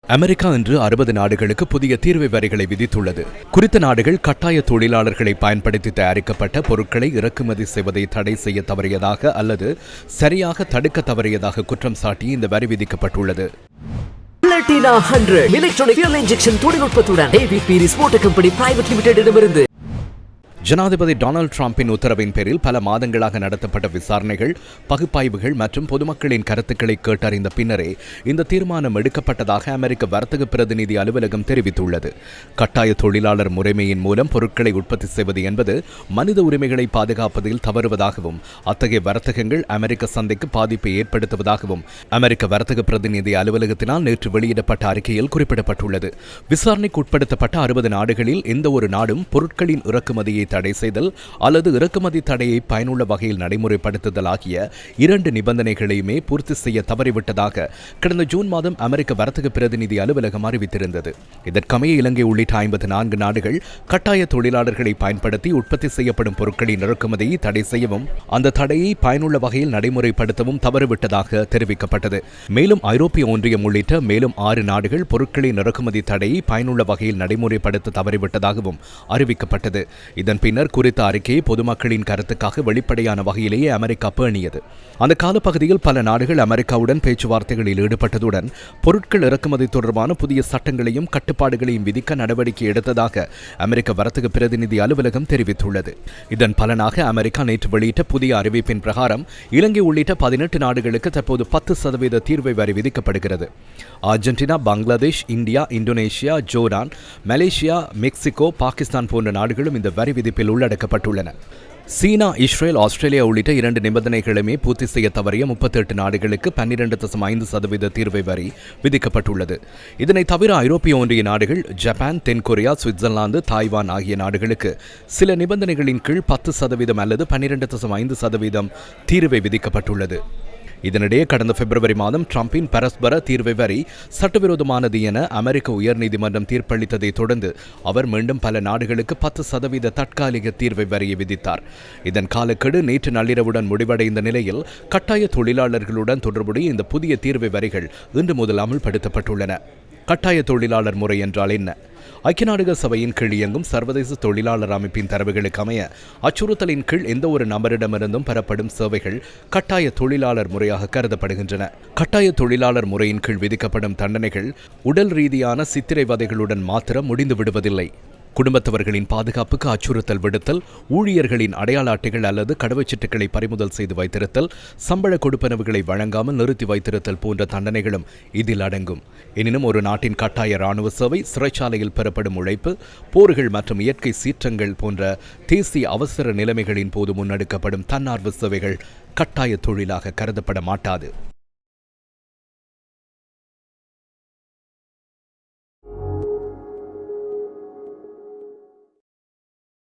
America இன்று 60 நாடுகளுக்கு புதிய தீர்வை வரிகளை விதித்துள்ளது. குறித்த நாடுகள் கட்டாய தொழிலாளர்களை பயன்படுத்தி தயாரிக்கப்பட்ட பொருட்களை இறக்குமதி செய்வதை தடை செய்ய தவறியதாக அல்லது சரியாக தடுக்க தவறியதாக குற்றம் சாட்டி இந்த வரி விதிக்கப்பட்டுள்ளது. Platina 100 எலக்ட்ரானிக் ஃபியூல் இன்ஜெக்ஷன் தொழில்நுட்பத்துடன் AVP motor company private limited இடமிருந்து ஜனாதிபதி டொனால்ட் டிரம்பின் உத்தரவின் பேரில் பல மாதங்களாக நடத்தப்பட்ட விசாரணைகள், பகுப்பாய்வுகள் மற்றும் பொதுமக்களின் கருத்துக்களை கேட்டறிந்த பின்னரே இந்த தீர்மானம் எடுக்கப்பட்டதாக அமெரிக்க வர்த்தக பிரதிநிதி அலுவலகம் தெரிவித்துள்ளது. கட்டாய தொழிலாளர் முறைமையின் மூலம் பொருட்களை உற்பத்தி செய்வது என்பது மனித உரிமைகளை பாதுகாப்பதில் தவறுவதாகவும் அத்தகைய வர்த்தகங்கள் அமெரிக்க சந்தைக்கு பாதிப்பை ஏற்படுத்துவதாகவும் அமெரிக்க வர்த்தக பிரதிநிதி அலுவலகத்தினால் நேற்று வெளியிடப்பட்ட அறிக்கையில் குறிப்பிடப்பட்டுள்ளது. விசாரணைக்கு உட்படுத்தப்பட்ட 60 நாடுகளில் எந்த ஒரு நாடும் பொருட்களின் இறக்குமதியை தடை செய்தல் அல்லது இறக்குமதி தடையை பயனுள்ள வகையில் நடைமுறைப்படுத்துதல் ஆகிய 2 நிபந்தனைகளையுமே பூர்த்தி செய்ய தவறிவிட்டதாக கடந்த ஜூன் மாதம் அமெரிக்க வர்த்தக பிரதிநிதி அலுவலகம் அறிவித்திருந்தது. இதற்கமைய இலங்கை உள்ளிட்ட 54 நாடுகள் கட்டாய தொழிலாளர்களை பயன்படுத்தி உற்பத்தி செய்யப்படும் பொருட்களின் இறக்குமதியை தடை செய்யவும் அந்த தடையை பயனுள்ள வகையில் நடைமுறைப்படுத்தவும் தவறிவிட்டதாக தெரிவிக்கப்பட்டது. மேலும் ஐரோப்பிய ஒன்றியம் உள்ளிட்ட மேலும் 6 நாடுகள் பொருட்களின் இறக்குமதி தடையை பயனுள்ள வகையில் நடைமுறைப்படுத்த தவறிவிட்டதாகவும் அறிவிக்கப்பட்டது. இதன் பின்னர் குறித்த அறிக்கையை பொதுமக்களின் கருத்துக்காக வெளிப்படையான வகையிலேயே அமெரிக்கா பேணியது. அந்த காலப்பகுதியில் பல நாடுகள் அமெரிக்காவுடன் பேச்சுவார்த்தைகளில் ஈடுபட்டதுடன் பொருட்கள் இறக்குமதி தொடர்பான புதிய சட்டங்களையும் கட்டுப்பாடுகளையும் விதிக்க நடவடிக்கை எடுத்ததாக அமெரிக்க வர்த்தக பிரதிநிதி அலுவலகம் தெரிவித்துள்ளது. இதன் பலனாக அமெரிக்கா நேற்று வெளியிட்ட புதிய அறிவிப்பின் பிரகாரம் இலங்கை உள்ளிட்ட 18 நாடுகளுக்கு தற்போது 10% தீர்வை வரி விதிக்கப்படுகிறது. Argentina, Bangladesh, India, Indonesia, Jordan, Malaysia, Mexico, Pakistan போன்ற நாடுகளும் இந்த வரி விதிப்பில் உள்ளடக்கப்பட்டுள்ளன. சீனா, இஸ்ரேல், ஆஸ்திரேலியா உள்ளிட்ட 2 நிபந்தனைகளுமே பூர்த்தி செய்ய தவறிய 38 நாடுகளுக்கு 12.5% தீர்வை வரி விதிக்கப்பட்டுள்ளது. இதனை தவிர ஐரோப்பிய ஒன்றிய நாடுகள், ஜப்பான், தென்கொரியா, சுவிட்சர்லாந்து, தாய்வான் ஆகிய நாடுகளுக்கு சில நிபந்தனைகளின் கீழ் 10% அல்லது 12.5% தீர்வை விதிக்கப்பட்டுள்ளது. இதனிடையே கடந்த பிப்ரவரி மாதம் டிரம்பின் பரஸ்பர தீர்வை வரி சட்டவிரோதமானது என அமெரிக்க உயர்நீதிமன்றம் தீர்ப்பளித்ததை தொடர்ந்து அவர் மீண்டும் பல நாடுகளுக்கு 10% தற்காலிக தீர்வை வரியை விதித்தார். இதன் காலக்கெடு நேற்று நள்ளிரவுடன் முடிவடைந்த நிலையில் கட்டாய தொழிலாளர்களுடன் தொடர்புடைய இந்த புதிய தீர்வை வரிகள் இன்று முதல் அமல்படுத்தப்பட்டுள்ளன. கட்டாய தொழிலாளர் முறை என்றால் என்ன? ஐக்கிய நாடுகள் சபையின் கீழ் இயங்கும் சர்வதேச தொழிலாளர் அமைப்பின் தரவுகளுக்கு அமைய அச்சுறுத்தலின் கீழ் எந்த ஒரு நபரிடமிருந்தும் பெறப்படும் சேவைகள் கட்டாய தொழிலாளர் முறையாக கருதப்படுகின்றன. கட்டாய தொழிலாளர் முறையின் கீழ் விதிக்கப்படும் தண்டனைகள் உடல் ரீதியான சித்திரைவதைகளுடன் மாத்திரம் முடிந்து விடுவதில்லை. குடும்பத்தவர்களின் பாதுகாப்புக்கு அச்சுறுத்தல் விடுத்தல், ஊழியர்களின் அடையாள அட்டைகள் அல்லது கடவுச்சீட்டுகளை பறிமுதல் செய்து வைத்திருத்தல், சம்பள கொடுப்பனவுகளை வழங்காமல் நிறுத்தி வைத்திருத்தல் போன்ற தண்டனைகளும் இதில் அடங்கும். எனினும் ஒரு நாட்டின் கட்டாய இராணுவ சேவை, சிறைச்சாலையில் பெறப்படும் உழைப்பு, போர்கள் மற்றும் இயற்கை சீற்றங்கள் போன்ற தேசிய அவசர நிலைமைகளின் போது முன்னெடுக்கப்படும் தன்னார்வ சேவைகள் கட்டாய தொழிலாக கருதப்பட மாட்டாது.